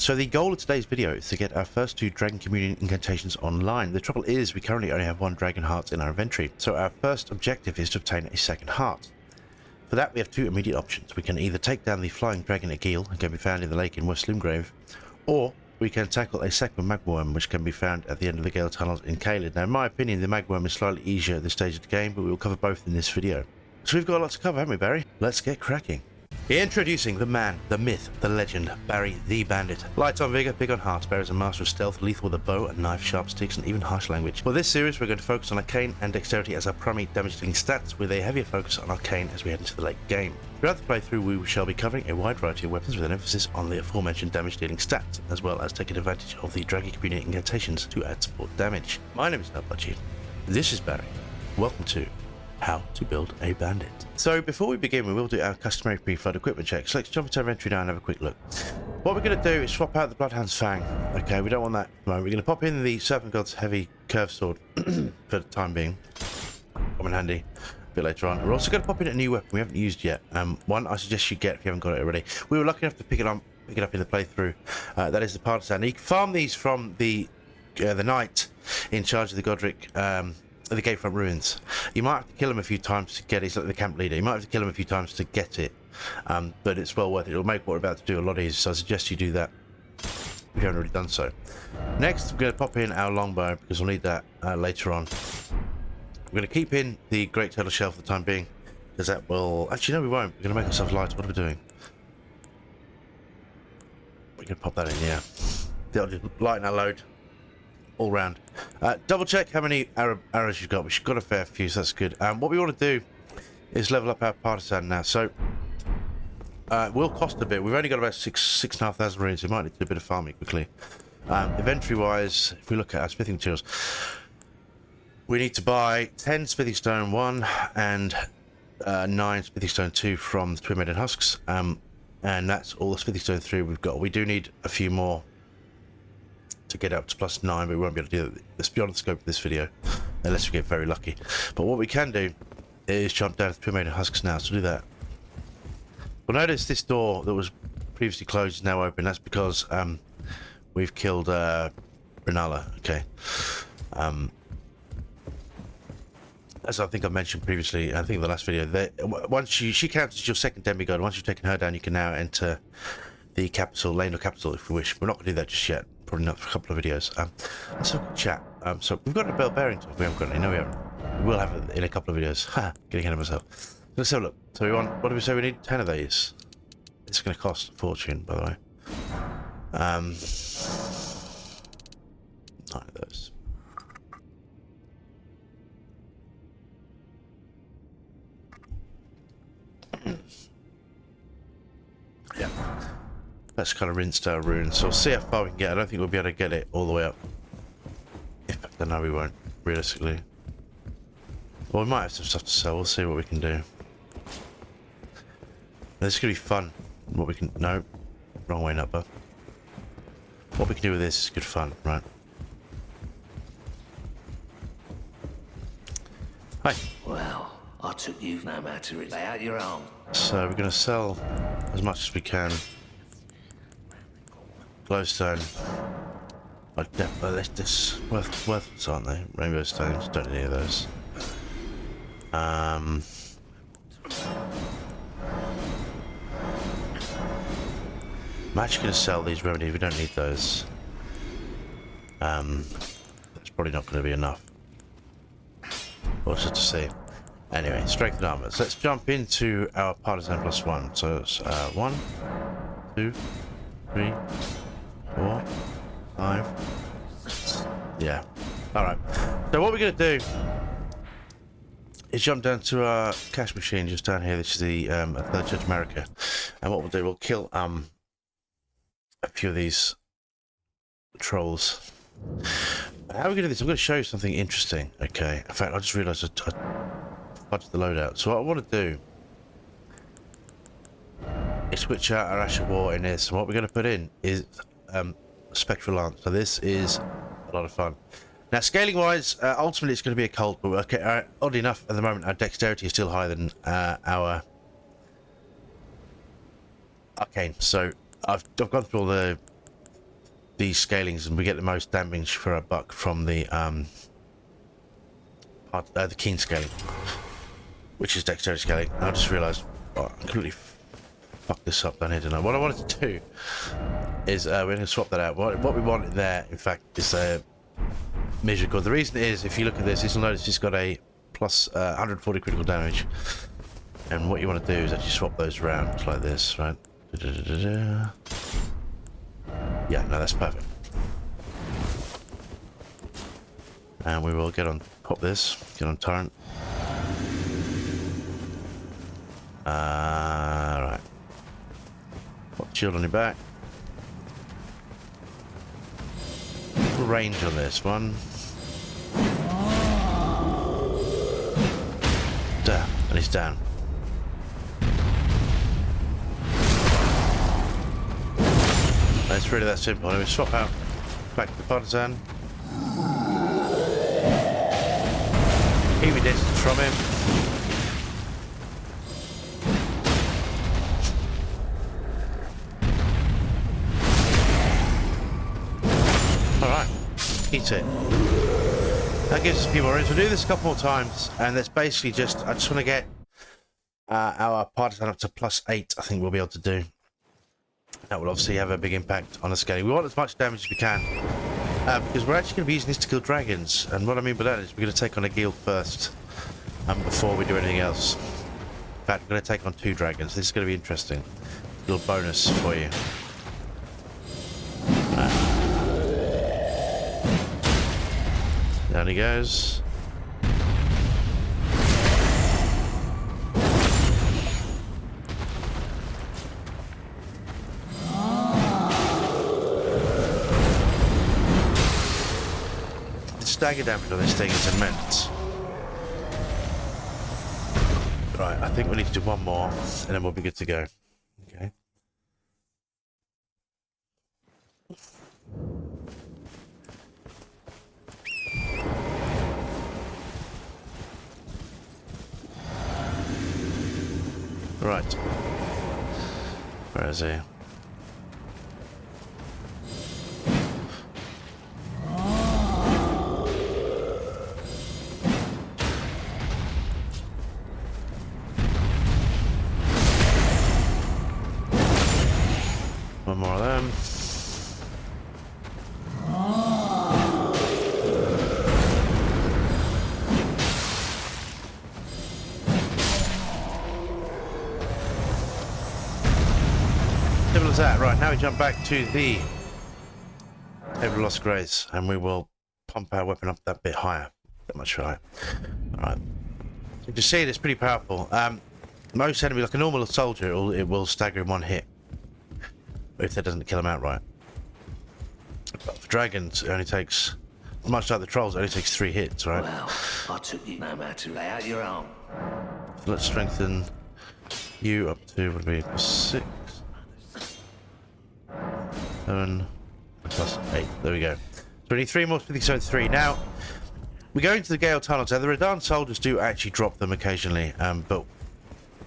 So the goal of today's video is to get our first 2 Dragon Communion Incantations online. The trouble is we currently only have 1 Dragon Heart in our inventory, so our first objective is to obtain a second heart. For that we have 2 immediate options. We can either take down the flying dragon Agil, who can be found in the lake in West Limgrave, or we can tackle a second magworm which can be found at the end of the Gale Tunnels in Caelid. Now in my opinion the magworm is slightly easier at this stage of the game, but we will cover both in this video. So we've got a lot to cover, haven't we, Barry? Let's get cracking. Introducing the man, the myth, the legend, Barry the Bandit. Light on vigor, big on hearts, Barry is a master of stealth, lethal with a bow, a knife, sharp sticks, and even harsh language. For this series, we're going to focus on Arcane and Dexterity as our primary damage dealing stats, with a heavier focus on Arcane as we head into the late game. Throughout the playthrough, we shall be covering a wide variety of weapons with an emphasis on the aforementioned damage dealing stats, as well as taking advantage of the Dragon Communion Incantations to add support damage. My name is Nutbudgie. This is Barry. Welcome to How to Build a Bandit. So before we begin, we will do our customary pre-flood equipment check. So let's jump into our inventory now and have a quick look. What we're going to do is swap out the Bloodhound's Fang. Okay, we don't want that at the moment. We're going to pop in the Serpent God's Heavy Curved Sword for the time being. Come in handy a bit later on. We're also going to pop in a new weapon we haven't used yet. One I suggest you get if you haven't got it already. We were lucky enough to pick it up in the playthrough. That is the Partisan. You can farm these from the knight in charge of the Godric the Gatefront Ruins. You might have to kill him a few times to get it. He's like the camp leader. You might have to kill him a few times to get it, but it's well worth it. It'll make what we're about to do a lot easier, so I suggest you do that if you haven't already done so. Next, we're going to pop in our longbow because we'll need that later on. We're going to keep in the Great Turtle Shell for the time being, because that will... Actually, no, we won't. We're going to make ourselves lighter. What are we doing? We're going to pop that in, yeah. That'll just lighten our load all round. Double check how many arrows you've got. We've got a fair few, so that's good. What we want to do is level up our Partisan now. So it will cost a bit. We've only got about 6,500 runes. We might need to do a bit of farming quickly. Inventory wise, if we look at our smithing materials, we need to buy 10 smithing stone 1 and 9 smithing stone 2 from the Twin Maiden Husks, and that's all the smithing stone 3 we've got. We do need a few more to get up to +9, but we won't be able to do that. That's beyond the scope of this video, unless we get very lucky. But what we can do is jump down to the Twin Maiden Husks now, so do that. Well, notice this door that was previously closed is now open. That's because we've killed Renala, okay. As I think I mentioned previously, I think in the last video, that she counts as your second demigod. Once you've taken her down, you can now enter the capital, Lane capital, if you wish. We're not going to do that just yet. Probably not for a couple of videos. Let's have a chat. So we've got a bell bearing tool. We haven't got any. No, we haven't. We will have it in a couple of videos. Ha! Getting ahead of myself. Let's have a look. So we want. What do we say? We need 10 of these. It's going to cost a fortune, by the way. 9 of those. Yeah. Let's kind of rinse our runes. So we'll see how far we can get. I don't think we'll be able to get it all the way up. In fact, no, we won't, realistically. Well, we might have some stuff to sell. We'll see what we can do. This is going to be fun. What we can... No. Wrong way, Nutba. What we can do with this is good fun, right? Hi. Well, I took you no matter. Lay out your own. So we're going to sell as much as we can. Glowstone. This worthless, aren't they? Rainbow stones. Don't need any of those. I'm actually going to sell these remedies. We don't need those. That's probably not going to be enough. We'll just have to see. Anyway, strength and armor. So let's jump into our Partisan +1. So it's 1, 2, 3, 4, 5. Yeah. Alright. So what we're going to do is jump down to our cash machine just down here. This is the Third Church America. And what we'll do, we'll kill a few of these trolls. How are we going to do this? I'm going to show you something interesting. Okay. In fact, I just realised I fudged the loadout. So what I want to do is switch out our Ash of War in this. And what we're going to put in is Spectral Lance. So this is a lot of fun. Now, scaling wise, ultimately it's going to be a cult, but okay, oddly enough, at the moment our dexterity is still higher than our Arcane. So I've gone through all the these scalings, and we get the most damage for a buck from the keen scaling, which is dexterity scaling. I just realised I completely fucked this up down here, didn't I? What I wanted to do is we're going to swap that out. What we want there, in fact, is a measure code. The reason is, if you look at this, you'll notice it's got a plus 140 critical damage. And what you want to do is actually swap those around like this, right? Yeah, no, that's perfect. And we will get on, pop this, get on torrent. Right. Put shield on your back. Range on this one. Down, and he's down. It's really that simple. Let me swap out back to the partisan. Keep your distance from him. Alright, eat it. That gives us a few more rounds. We'll do this a couple more times, and that's basically just, I just want to get our partisan up to +8, I think we'll be able to do. That will obviously have a big impact on the scaling. We want as much damage as we can, because we're actually going to be using this to kill dragons. And what I mean by that is we're going to take on a guild first, before we do anything else. In fact, we're going to take on 2 dragons. This is going to be interesting. A little bonus for you. Down he goes. Stagger damage on this thing is immense. Right, I think we need to do one more, and then we'll be good to go. Okay. Right. Where is he? One more of them. Simple as that. Right, now we jump back to the Table of Lost Grace, and we will pump our weapon up that bit higher. That much higher. Alright. You can see it's pretty powerful. Most enemy, like a normal soldier, it will stagger in one hit. If that doesn't kill him outright. But for dragons, it only takes, much like the trolls, it only takes 3 hits, right? Well, I took you no matter. Lay out your arm. So let's strengthen you up to, would be 6, 7, plus 8. There we go. So we need 3 more smithing stones, 3. Now, we go into the Gale tunnels. Now, the Redan soldiers do actually drop them occasionally, but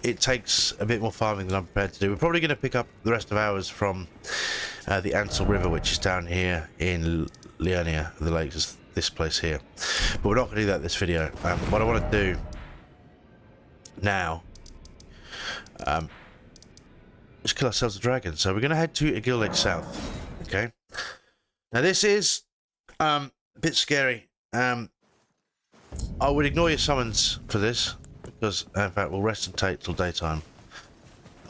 it takes a bit more farming than I'm prepared to do. We're probably going to pick up the rest of ours from the Ansel River, which is down here in Liurnia, the lakes, this place here. But we're not going to do that in this video. What I want to do now is kill ourselves a dragon. So we're going to head to Igil Lake South. Okay. Now this is a bit scary. I would ignore your summons for this, because in fact we'll rest and take till daytime.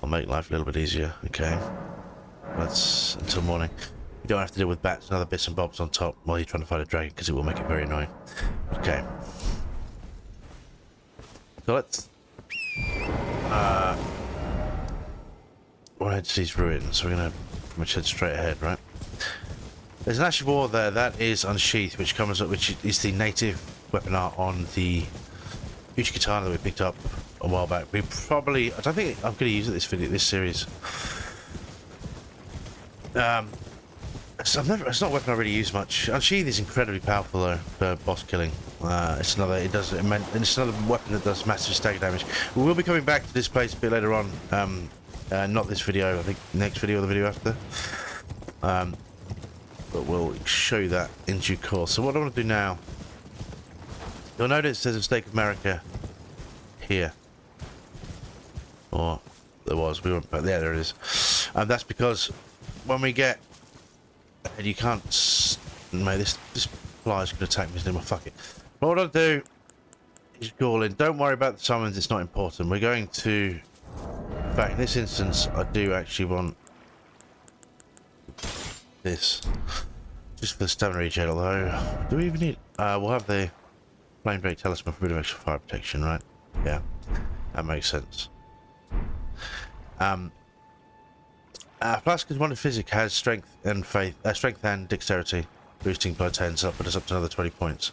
I'll make life a little bit easier. Okay. That's until morning. You don't have to deal with bats and other bits and bobs on top while you're trying to fight a dragon, because it will make it very annoying. Okay. So let's we'll head to these ruins. So we're gonna pretty much head straight ahead, right? There's an Ash of War there. That is unsheathed, which comes up, which is the native weapon art on the huge katana that we picked up a while back. We probably, I don't think I'm going to use it this series. It's not a weapon I really use much. Unsheathed is incredibly powerful though for boss killing. It's another weapon that does massive stagger damage. We will be coming back to this place a bit later on. Not this video, I think next video or the video after. but we'll show you that in due course. So what I want to do now, you'll notice there's a stake of America here. Or there was, we went back there, there it is. And that's because when we get, and you can't, mate, this fly's gonna attack me, isn't it? Well, fuck it. But what I'll do is call in. Don't worry about the summons, it's not important. We're going to, in fact, in this instance, I do actually want this, just for the stamina regen, although, do we even need, we'll have the flame break talisman for a bit of extra fire protection, right? Yeah, that makes sense. Flask is one of physic, has strength and faith, strength and dexterity, boosting by 10, so put us up to another 20 points,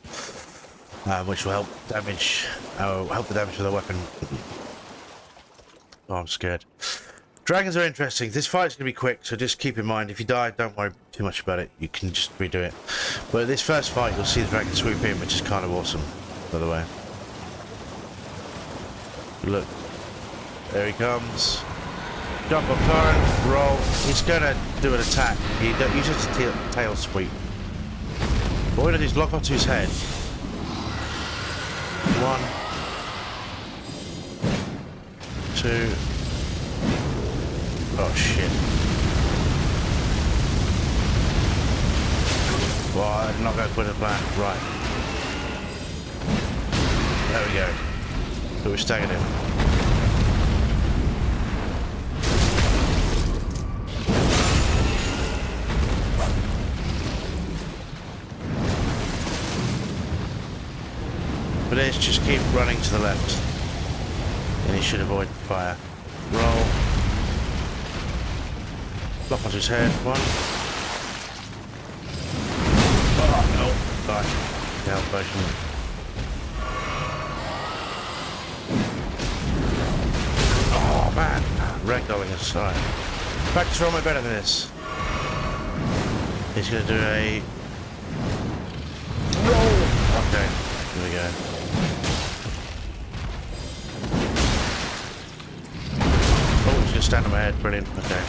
which will help damage, help the damage with the weapon. Oh, I'm scared. Dragons are interesting. This fight's gonna be quick, so just keep in mind, if you die, don't worry too much about it. You can just redo it. But this first fight, you'll see the dragon swoop in, which is kind of awesome, by the way. Look, there he comes. Jump on current, roll. He's gonna do an attack. He uses a tail sweep. What we're gonna do is lock onto his head. 1, 2. Oh shit. Well, I'm not going to put a plan. Right. There we go. So we're staggered him. But let's just keep running to the left. And he should avoid fire. Roll. Lock onto his head. 1. Oh no. Die. Down version. Oh man. Ragdolling aside. Practice roll my better than this. He's gonna do a roll. Okay. Here we go. Oh, he's gonna stand on my head. Brilliant. Okay.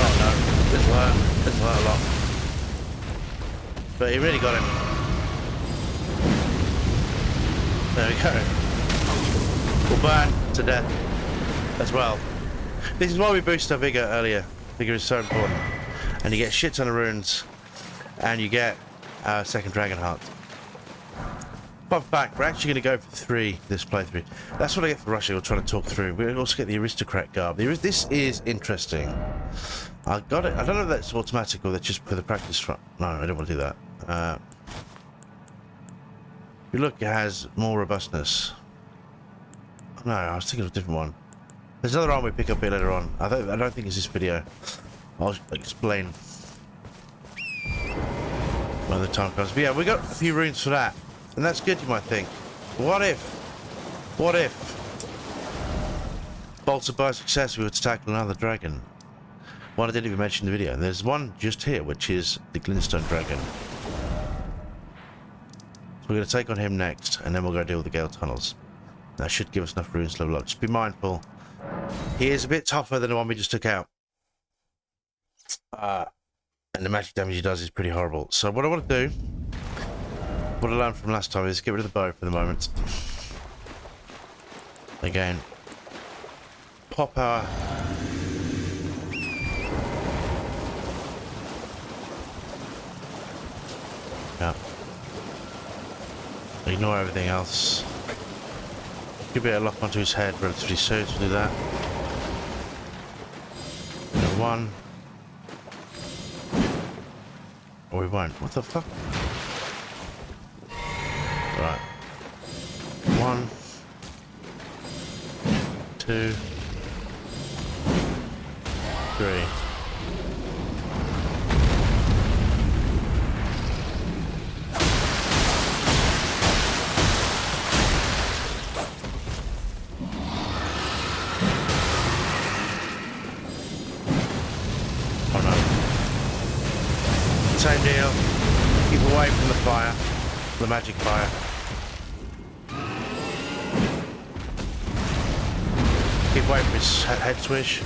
Oh no, this will hurt a lot. But he really got him. There we go. We'll burn to death as well. This is why we boosted our vigor earlier. Vigor is so important. And you get shit ton of runes, and you get second dragon heart. Fun fact, we're actually going to go for 3 this playthrough. That's what I get for rushing or trying to talk through. We also get the aristocrat garb. This is interesting. I got it. I don't know if that's automatic or that's just for the practice front. No, I don't want to do that. If you look, it has more robustness. No, I was thinking of a different one. There's another arm we pick up a bit later on. I don't think it's this video. I'll explain when the time comes. But yeah, we got a few runes for that. And that's good, you might think. What if bolstered by success we were to tackle another dragon? One I didn't even mention in the video. There's one just here, which is the glintstone dragon. So we're going to take on him next, and then we'll go deal with the Gale tunnels. That should give us enough runes to level up. Just be mindful. He is a bit tougher than the one we just took out. And the magic damage he does is pretty horrible. So what I want to do, what I learned from last time, is get rid of the bow for the moment. Again, pop our ignore everything else. Could be able to lock onto his head relatively soon to do that. 1. Or we won't. What the fuck? Right. 1, 2, 3. Same deal. Keep away from the fire, the magic fire. Keep away from his head swish.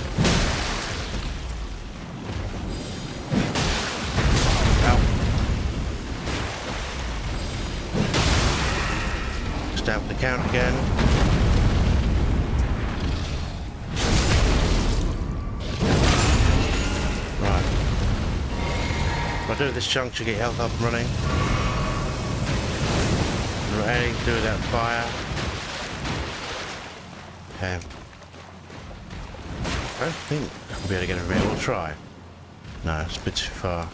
count again. Right. What I do at this juncture, get health up and running. And we're adding to that fire. Okay. I don't think I'll be able to get over here. We'll try. No, it's a bit too far.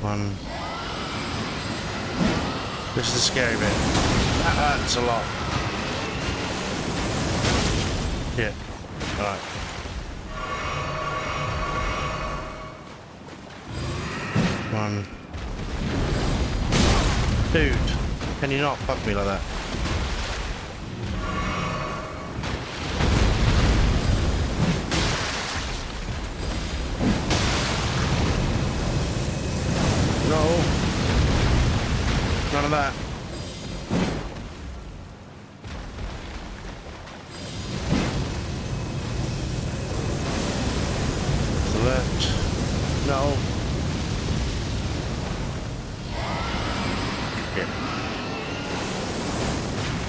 One. This is the scary bit. That hurts a lot. Yeah. Alright. One. Dude, can you not fuck me like that? No. None of that. To the left. No. Yeah.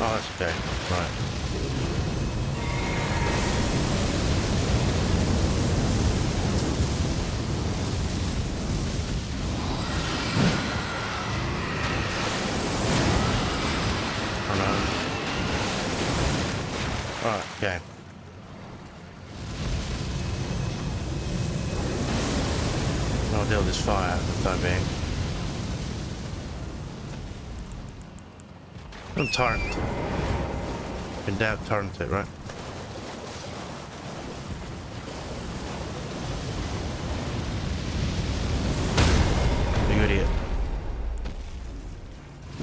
Oh, that's okay. Right. Right, okay. I'll deal with this fire for the time being. I'm torrent. Been down torrent it, right? You idiot.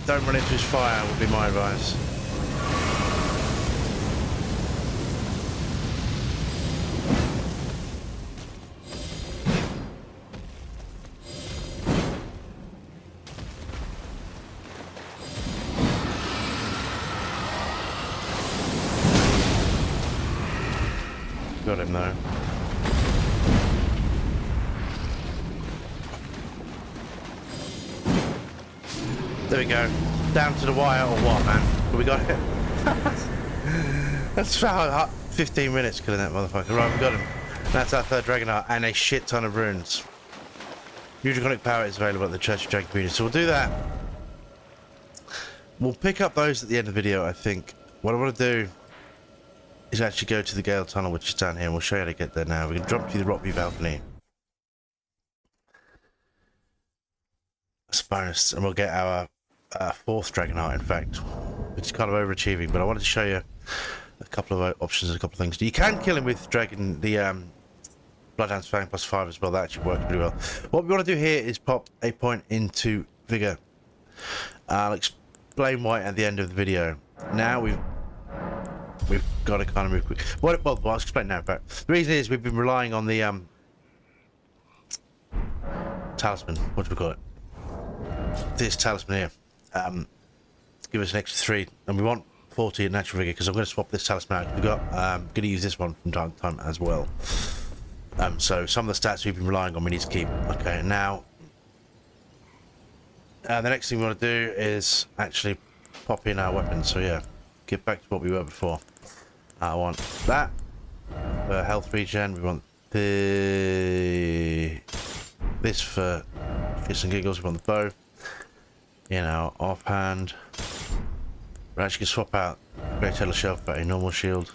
Don't run into his fire would be my advice. Got him though. There we go. Down to the wire or what, man? We got it. That's about 15 minutes killing that motherfucker. Right, we got him. That's our third Dragon Heart and a shit ton of runes. New draconic power is available at the Church of Dragon Communion, so we'll do that. We'll pick up those at the end of the video, I think. What I want to do is actually go to the Gale Tunnel, which is down here, and we'll show you how to get there now. We're going to drop to the Rockview Balcony. That's a bonus, and we'll get our fourth Dragon Heart, in fact, which is kind of overachieving, but I wanted to show you a couple of options and a couple of things. You can kill him with the Bloodhound's Fang +5 as well. That actually works pretty well. What we want to do here is pop a point into vigor. I'll explain why at the end of the video. Now we've got to kind of move quick. Well, I'll explain now. But the reason is we've been relying on the talisman. What do we call it? This talisman here. Give us an extra 3, and we want 40 in natural vigor because I'm going to swap this talisman out. We've got going to use this one from time to time as well. So some of the stats we've been relying on we need to keep. Okay, now the next thing we want to do is actually pop in our weapons. So yeah, get back to what we were before. I want that for health regen. We want this for shits and giggles. We want the bow in our offhand. We're actually going to swap out Great Tailor Shelf for a normal shield.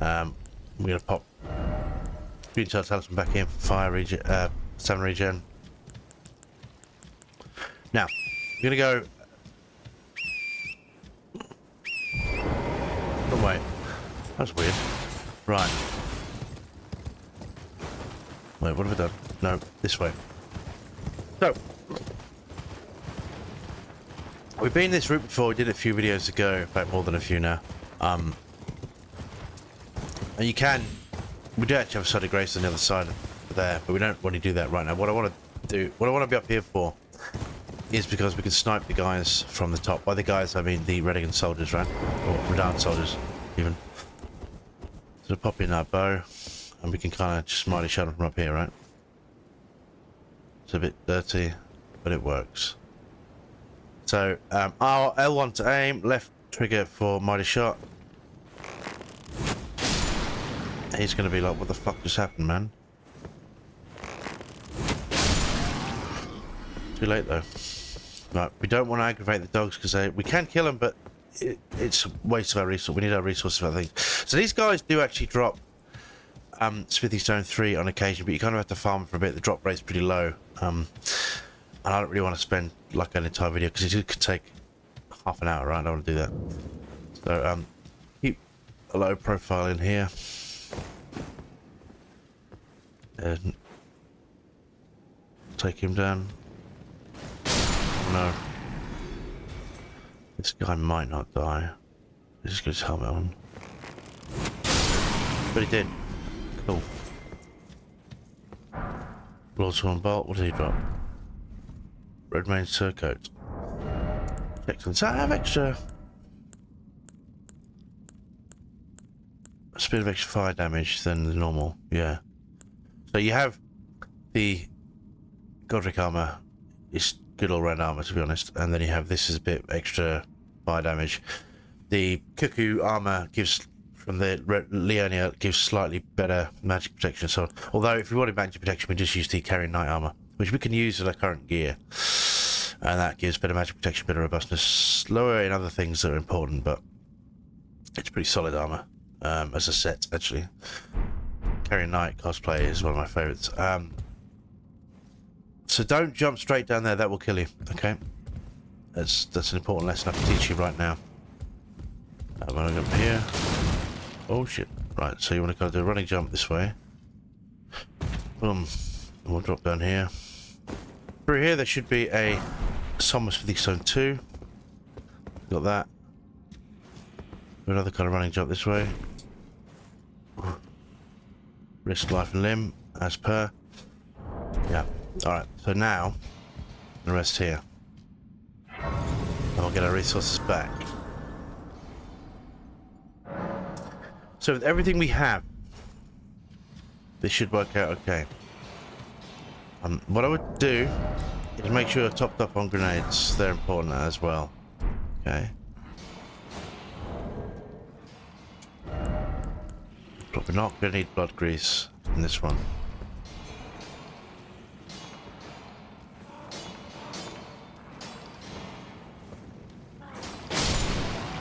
We're going to pop Green Tail Talisman back in for fire regen, stamina regen. Now, we're going to go. Oh, wait. That's weird. Right. Wait, what have I done? No, this way. So, we've been this route before. We did it a few videos ago. In fact, more than a few now. And you can. We do actually have a side of grace on the other side of there, but we don't want to do that right now. What I want to do, what I want to be up here for, is because we can snipe the guys from the top. By the guys, I mean the Redogan soldiers, right? Or Redan soldiers, even. So pop in our bow, and we can kind of just smiley shot them from up here, right? It's a bit dirty, but it works. So, our L1 to aim, left trigger for mighty shot. He's gonna be like, what the fuck just happened, man? Too late though. Right, we don't want to aggravate the dogs because we can kill them, but it's a waste of our resources. We need our resources for other things. So these guys do actually drop Smithy Stone 3 on occasion, but you kind of have to farm for a bit. The drop rate's pretty low. And I don't really want to spend like an entire video because it could take half an hour, right? I don't want to do that. So keep a low profile in here. And take him down. No. This guy might not die. He's just got his helmet on. But he did. Cool. Broadsword bolt. What did he drop? Red main surcoat. Excellent. So I have extra. A bit of extra fire damage than the normal. Yeah. So you have the Godric armor. It's good all-round armor, to be honest. And then you have this is a bit extra fire damage. The Cuckoo armor gives, from the Leonia, gives slightly better magic protection. So, although if we wanted magic protection, we just use the Carrying Knight armor, which we can use with our current gear. And that gives better magic protection, better robustness, lower in other things that are important, but it's pretty solid armor as a set, actually. Carrying Knight cosplay is one of my favourites. So don't jump straight down there, that will kill you, okay? That's an important lesson I can teach you right now. I'm going to go up here. Oh shit. Right, so you want to go do a running jump this way. Boom. And we'll drop down here. Through here there should be a Somnus for the Stone 2. Got that. Do another kind of running jump this way. Risk life and limb, as per. Yeah. Alright, so now the rest here. And we'll get our resources back. So with everything we have, this should work out okay. What I would do is make sure you're topped up on grenades. They're important as well. Okay. Probably not going to need blood grease in this one.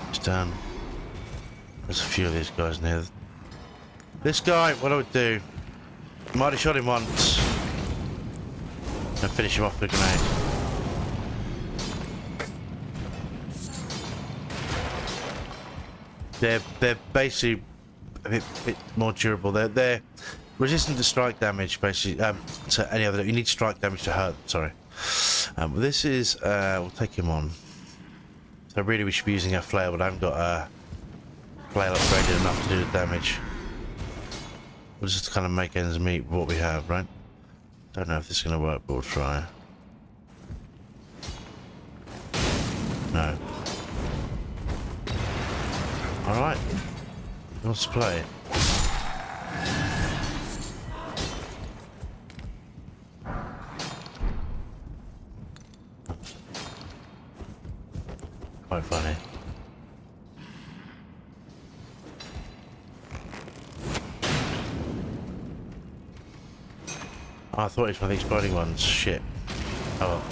It's done. There's a few of these guys in here. This guy, what I would do, might have shot him once and finish him off with a grenade. They're basically a bit more durable. They're resistant to strike damage, basically. To any other, you need strike damage to hurt. Sorry. This is we'll take him on. So really, we should be using a flail, but I haven't got a flail upgraded enough to do the damage. We'll just kind of make ends meet with what we have, right? Don't know if this is going to work, but we'll try. No. Alright. Who wants to play? Quite funny. Oh, I thought it was one of the exploding ones. Shit. Oh well.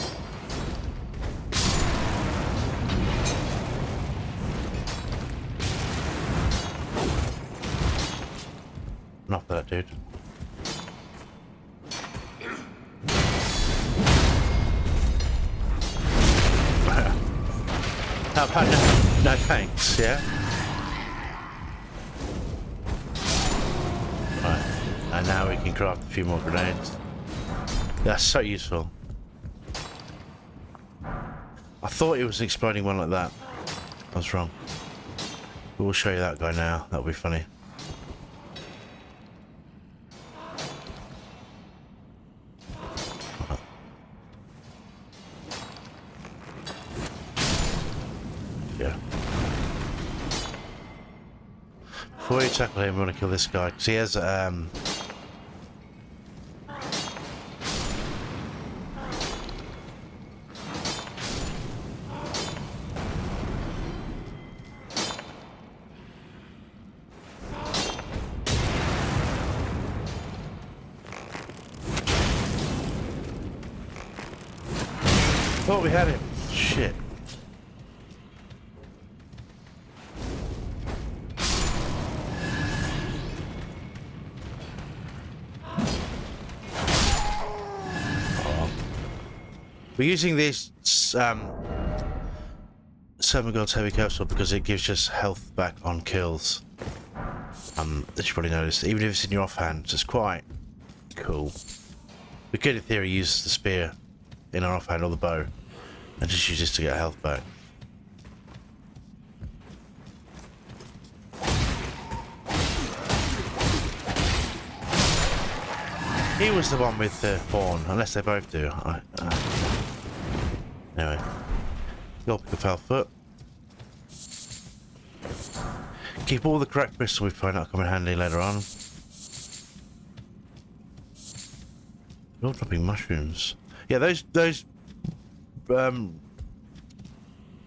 Enough of that, dude. How about no thanks, yeah? Right, and now we can craft a few more grenades. That's so useful. I thought it was an exploding one like that. I was wrong. We'll show you that guy now. That'll be funny. Yeah. Before you tackle him, we want to kill this guy because he has Oh, we had him. Shit. We're using this Seven Gods Heavy Capsule because it gives us health back on kills. As you probably noticed, even if it's in your offhand, it's quite cool. We could, in theory, use the spear in our offhand or the bow and just use this to get health back. He was the one with the horn, unless they both do. Anyway, you'll pick a foul foot. Keep all the cracked crystal we find out come in handy later on. They're all dropping mushrooms. Yeah, those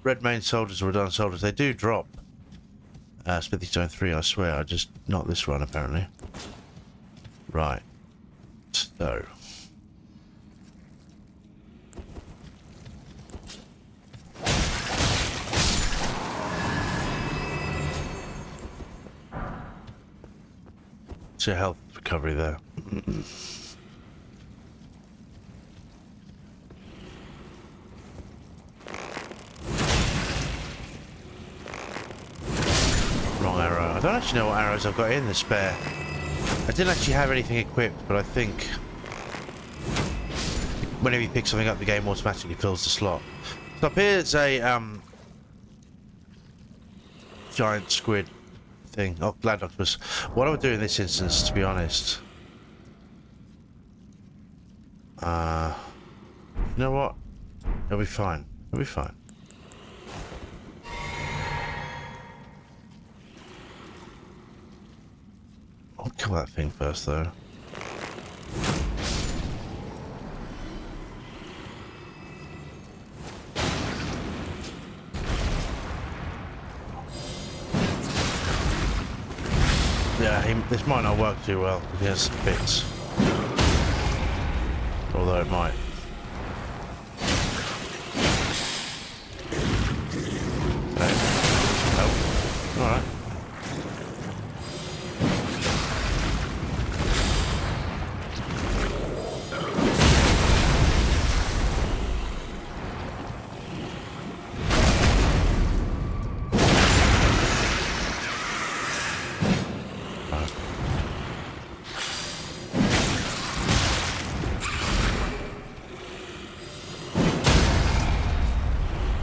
red main soldiers or redundant soldiers, they do drop Smithy Stone 3, I swear. I just not this one apparently. Right. So it's a health recovery there. Wrong arrow. I don't actually know what arrows I've got in the spare. I didn't actually have anything equipped, but I think whenever you pick something up, the game automatically fills the slot. So up here it's a giant squid thing. Oh, land octopus. What I would do in this instance, to be honest, you know what? It'll be fine. It'll be fine. I'll kill that thing first, though. Yeah, this might not work too well because he has some bits. Although it might. Okay. Oh, alright.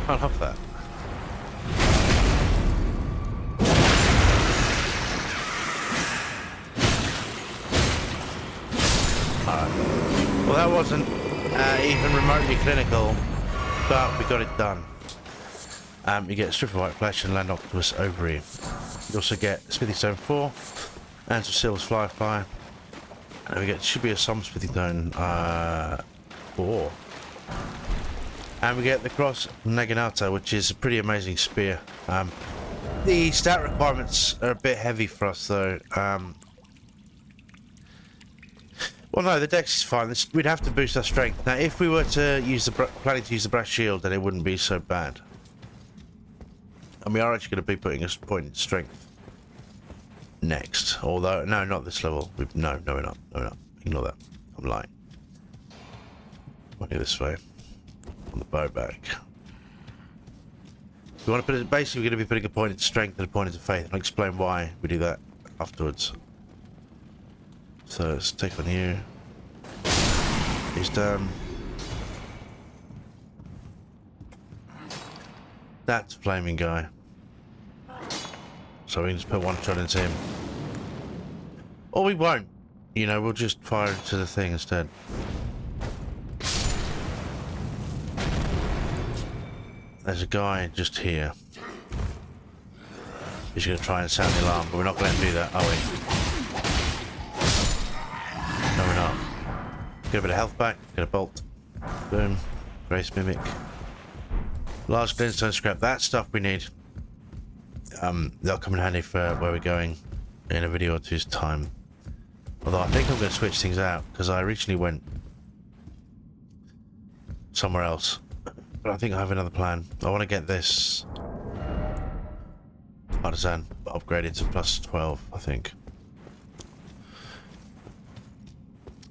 Can't have that. Alright. Well, that wasn't even remotely clinical, but we got it done. You get a strip of white flesh and land octopus ovary. You also get Smithy Stone 4 and some Silver's Fly. And we get, should be a some Smithy Stone 4. And we get the Cross Naginata, which is a pretty amazing spear. The stat requirements are a bit heavy for us, though. Well, no, the dex is fine. We'd have to boost our strength. Now, if we were to use planning to use the brass shield, then it wouldn't be so bad. And we are actually going to be putting a point in strength next. Although, no, not this level. No, we're not. No, we're not. Ignore that. I'm lying. I'll go this way. On the bow back. We want to put it. Basically, we're going to be putting a point into strength and a point into faith. And I'll explain why we do that afterwards. So let's take on you. He's done. That's a flaming guy. So we can just put one shot into him. Or we won't. You know, we'll just fire into the thing instead. There's a guy just here. He's going to try and sound the alarm, but we're not going to do that, are we? No, we're not. Get a bit of health back, get a bolt. Boom. Grace Mimic. Large glintstone scrap. That stuff we need. That'll come in handy for where we're going in a video or two's time. Although I think I'm going to switch things out, because I originally went somewhere else. But I think I have another plan. I want to get this Partisan upgraded to plus 12, I think.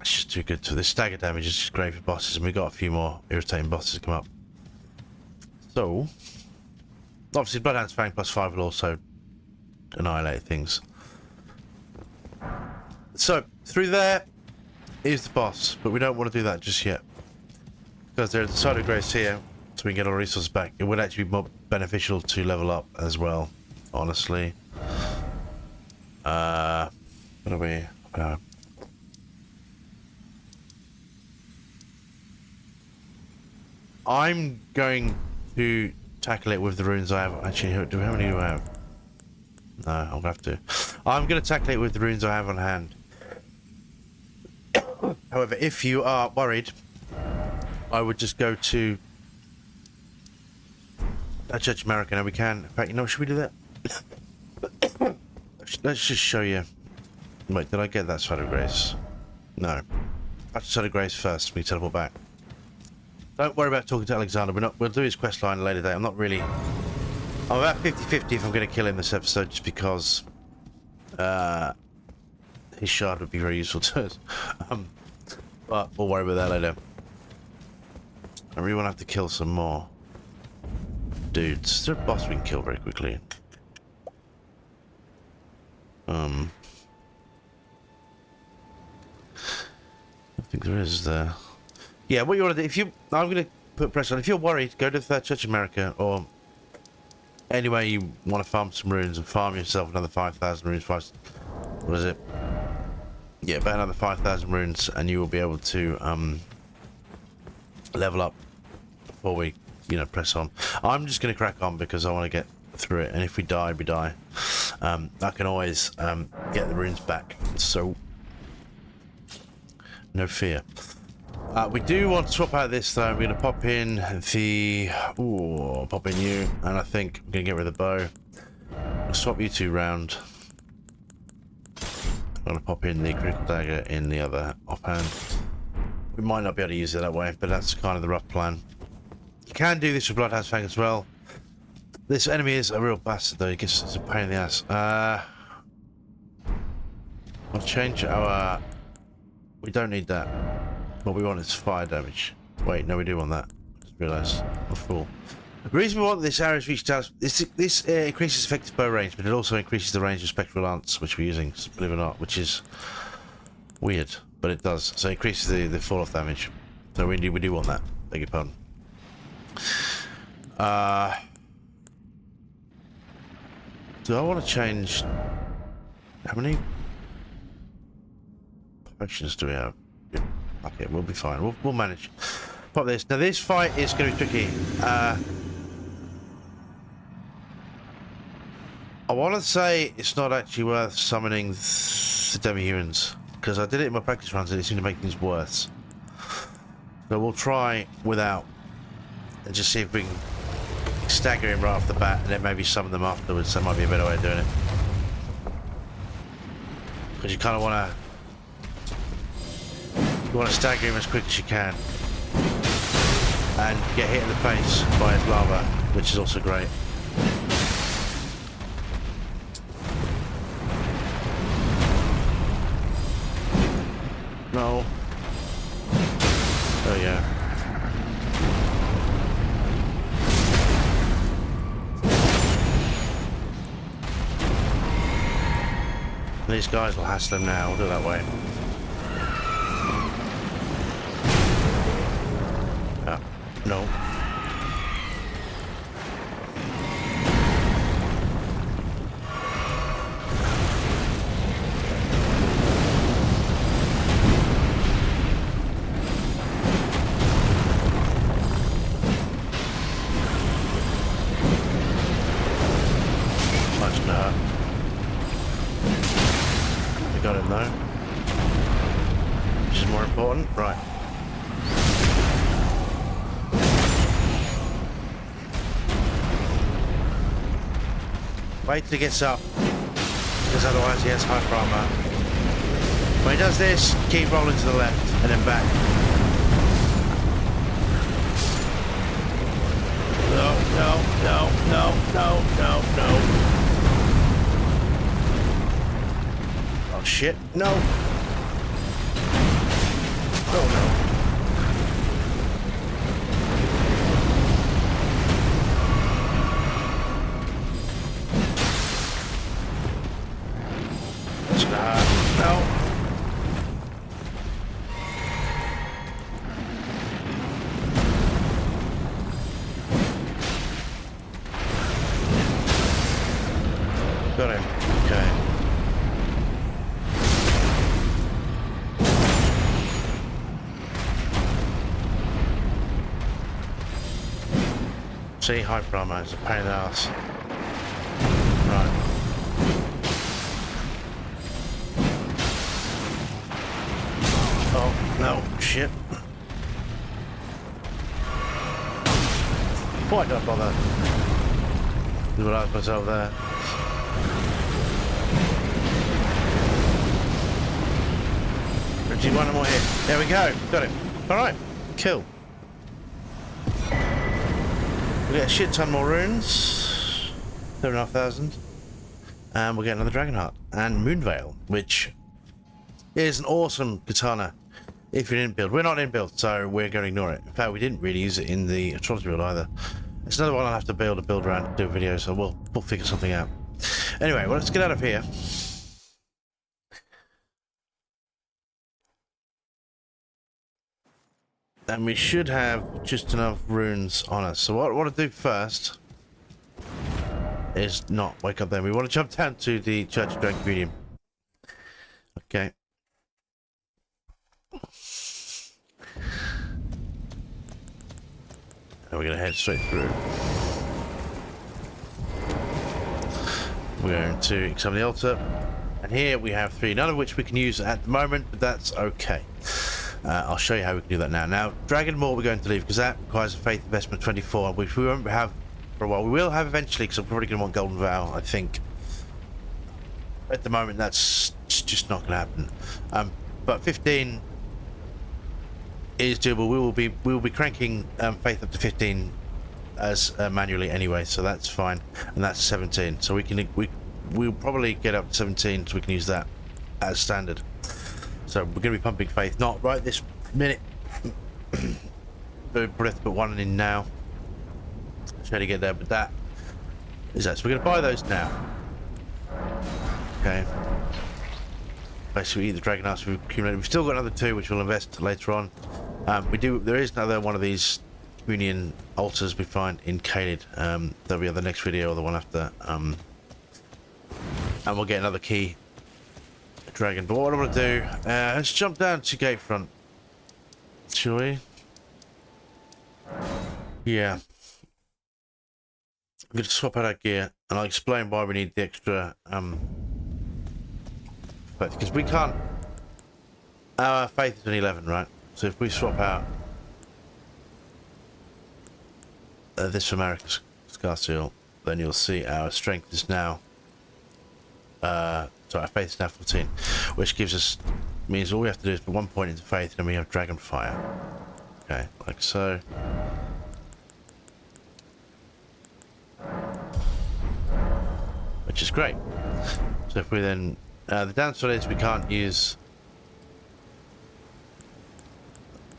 It's just too good. This stagger damage is just great for bosses, and we've got a few more irritating bosses come up. So, obviously Bloodhound's Fang plus 5 will also annihilate things. So, through there is the boss, but we don't want to do that just yet. Because there's the side of grace here, so we can get our resources back. It would actually be more beneficial to level up as well, honestly. What are we? I'm going to tackle it with the runes I have. Actually, how many do I have? No, I'll have to. I'm going to tackle it with the runes I have on hand. However, if you are worried, I would just go to Church America. Now we can. In fact, you know, should we do that? Let's just show you. Wait, did I get that side of grace? No. That's side of grace first. We teleport back. Don't worry about talking to Alexander. We'll do his quest line later day. I'm not really. I'm about 50-50 if I'm going to kill him this episode, just because his shard would be very useful to us. But we'll worry about that later. I really want to have to kill some more dudes. Is there a boss we can kill very quickly? I think there is there. Yeah, what you want to do, if you, I'm going to put pressure on. If you're worried, go to the Third Church of America, or anywhere you want to farm some runes and farm yourself another 5,000 runes. What is it? Yeah, about another 5,000 runes, and you will be able to level up before we, you know, press on. I'm just going to crack on because I want to get through it, and if we die, we die. I can always get the runes back, so no fear. We do want to swap out this though. We're going to pop in the... Ooh, I'll pop in you, and I think I'm going to get rid of the bow. I'll swap you two round. I'm going to pop in the critical dagger in the other offhand. We might not be able to use it that way, but that's kind of the rough plan. You can do this with Bloodhound's Fang as well. This enemy is a real bastard though. It's a pain in the ass. I'll change our... We don't need that. What we want is fire damage. Wait, no, we do want that. Just realised. I'm a fool. The reason we want this arrow's reach down... This increases effective bow range, but it also increases the range of spectral lance, which we're using, believe it or not, which is weird, but it does. So it increases the fall-off damage. So we do want that. Beg your pardon. Do I want to change... How many potions do we have? Okay, we'll be fine. We'll manage. Pop this. Now this fight is going to be tricky. I want to say it's not actually worth summoning the demi-humans, because I did it in my practice runs and it seemed to make things worse. So we'll try without and just see if we can stagger him right off the bat, and then maybe summon them afterwards. That might be a better way of doing it. Because you kind of want to... You want to stagger him as quick as you can and get hit in the face by his lava, which is also great. No. Oh yeah. These guys will hassle him now. We'll do it that way. No. Much better. We got him though. Which is more important. Right. Wait till he gets up, because otherwise he has hyper armor. When he does this, keep rolling to the left and then back. no. Oh shit, no. Oh no. No. Got him. Okay. See, hyper armor is a pain in the ass. Right. Oh, no, shit. Why don't bother? Visualize myself there. One more hit. There we go. Got him. Alright. Kill. We get a shit ton more runes. 7,500. And we'll get another Dragon Heart. And Moonveil, which is an awesome katana if you're in build. We're not in build, so we're going to ignore it. In fact, we didn't really use it in the astrology build either. It's another one I'll have to build around and do a video, so we'll figure something out. Anyway, well, let's get out of here. And we should have just enough runes on us. So what I want to do first is not wake up there. We want to jump down to the Church of Dragon Communion. Okay. And we're going to head straight through. We're going to examine the altar. And here we have 3, none of which we can use at the moment, but that's okay. I'll show you how we can do that now. Now, Dragon Maw we're going to leave because that requires a faith investment 24, which we won't have for a while. We will have eventually because I'm probably going to want Golden Vow, I think. At the moment, that's just not going to happen. But 15 is doable. We will be cranking faith up to 15 as manually anyway, so that's fine. And that's 17, so we'll probably get up to 17 so we can use that as standard. So we're going to be pumping faith, not right this minute. We'll have to put one in now. Try to get there, but that is that. So we're going to buy those now. Okay. Basically, the Dragon Hearts we've accumulated. We've still got another 2, which we'll invest later on. There is another one of these communion altars we find in Caled. That'll be on the next video or the one after. And we'll get another key. Dragon, but what I want to do, let's jump down to Gatefront, shall we? Yeah. I'm going to swap out our gear, and I'll explain why we need the extra, because we can't, our faith is an 11, right? So if we swap out this from Maric's Scar Seal, then you'll see our strength is now, so our faith is now 14, which means all we have to do is put 1 point into faith, and then we have Dragonfire. Okay, like so. Which is great. So if we then, the downside is we can't use.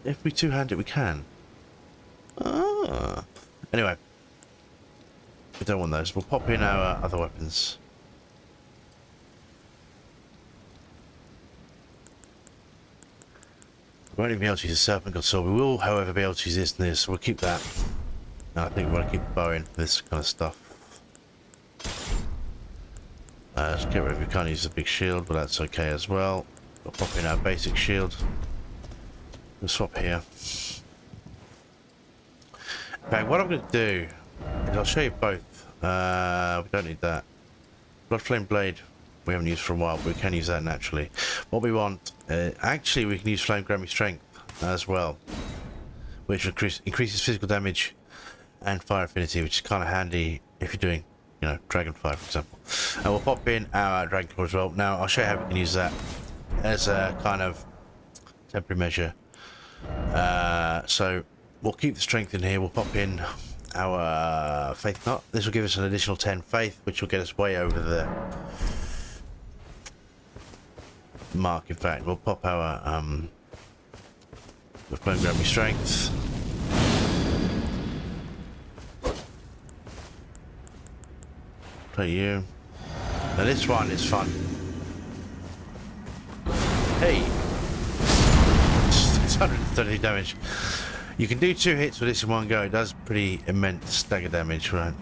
If we two-hand it, we can. Ah. Anyway, we don't want those. We'll pop in our other weapons. We won't even be able to use the Serpent God Sword. We will, however, be able to use this and this, so we'll keep that. And I think we want to keep the bow in for this kind of stuff. Let's get rid of, we can't use the big shield, but that's okay as well. We'll pop in our basic shield. We'll swap here. In fact, what I'm going to do is I'll show you both. We don't need that. Bloodflame Blade we haven't used for a while, but we can use that naturally. What we want, actually we can use Flame Grammy Strength as well, which increases physical damage and fire affinity, which is kind of handy if you're doing, you know, Dragonfire, for example. And we'll pop in our Dragonclaw as well. Now, I'll show you how we can use that as a kind of temporary measure. So we'll keep the strength in here. We'll pop in our faith knot. This will give us an additional 10 faith, which will get us way over the mark. In fact, we'll pop our the flame gravity strength. Play you. Now this one is fun. Hey, 630 damage. You can do 2 hits with this in one go. It does pretty immense stagger damage, right?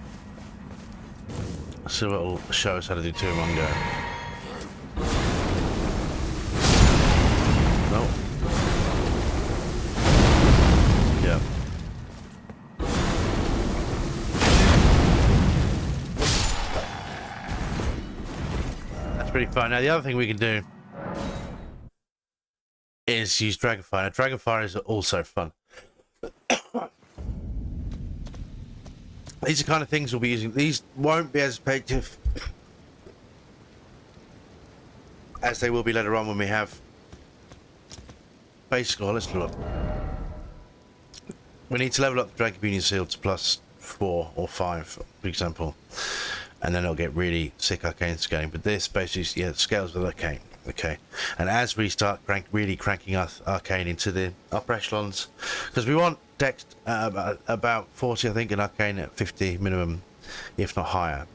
So it'll show us how to do 2 in one go. No. Yeah. That's pretty fun. Now the other thing we can do is use Dragonfire. Now Dragonfire is also fun. These are kind of things we'll be using. These won't be as effective as they will be later on when we have base score. Let's look. We need to level up the Dragon Communion Seal to +4 or 5, for example, and then it'll get really sick arcane scaling. But this basically, yeah, scales with arcane. Okay, and as we start really cranking us arcane into the upper echelons, because we want dex about 40, I think, and arcane at 50 minimum, if not higher,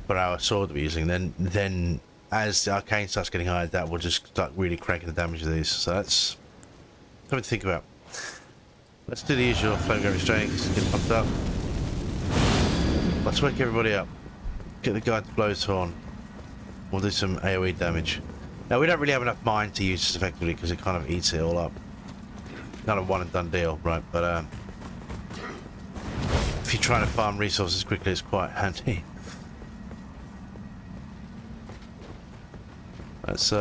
for our sword that we're using. Then as the arcane starts getting higher, that will just start really cranking the damage of these. So that's something to think about. Let's do the usual flame gravity strength, get pumped up. Let's wake everybody up. Get the guy to blow his horn. We'll do some AoE damage. Now we don't really have enough mine to use this effectively because it kind of eats it all up. Kind of one and done deal, right? But if you're trying to farm resources quickly, it's quite handy. Let's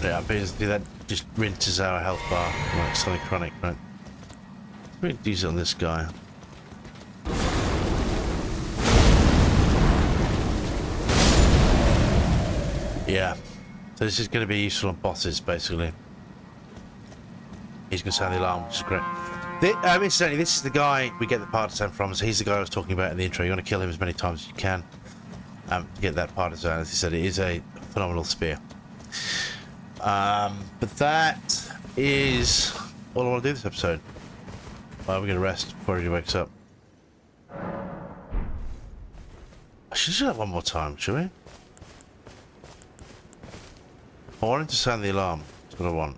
yeah, basically that just rinses our health bar like something chronic, right? Let me use it on this guy. Yeah, so this is going to be useful on bosses, basically. He's going to sound the alarm, which is great. Incidentally, this is the guy we get the partisan from, so he's the guy I was talking about in the intro. You want to kill him as many times as you can to get that partisan. As he said, it is a phenomenal spear. But that is all I want to do this episode. We're going to rest before he wakes up. I should do that one more time, should we? I want him to sound the alarm. That's what I want.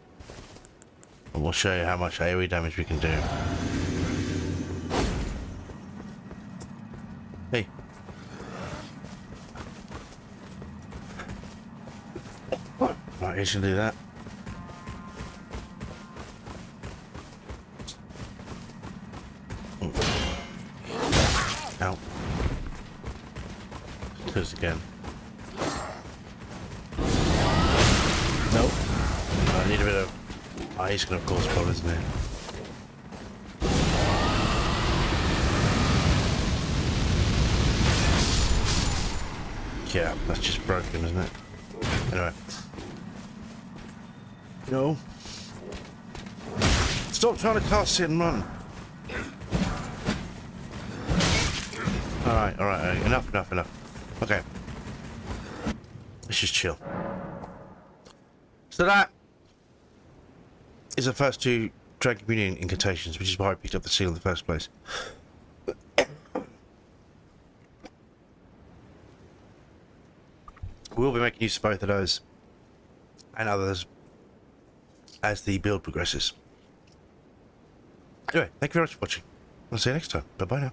And we'll show you how much AoE damage we can do. Hey. Right, he's gonna do that. Ow. Do this again. Nope. I need a bit of... Oh, he's going to cause problems, isn't he? Yeah, that's just broken, isn't it? Anyway. No. Stop trying to cast it and run. Alright. Enough. Okay. Let's just chill. So that is the first 2 Dragon Communion Incantations, which is why I picked up the seal in the first place. We'll be making use of both of those and others as the build progresses. Anyway, thank you very much for watching. I'll see you next time. Bye-bye now.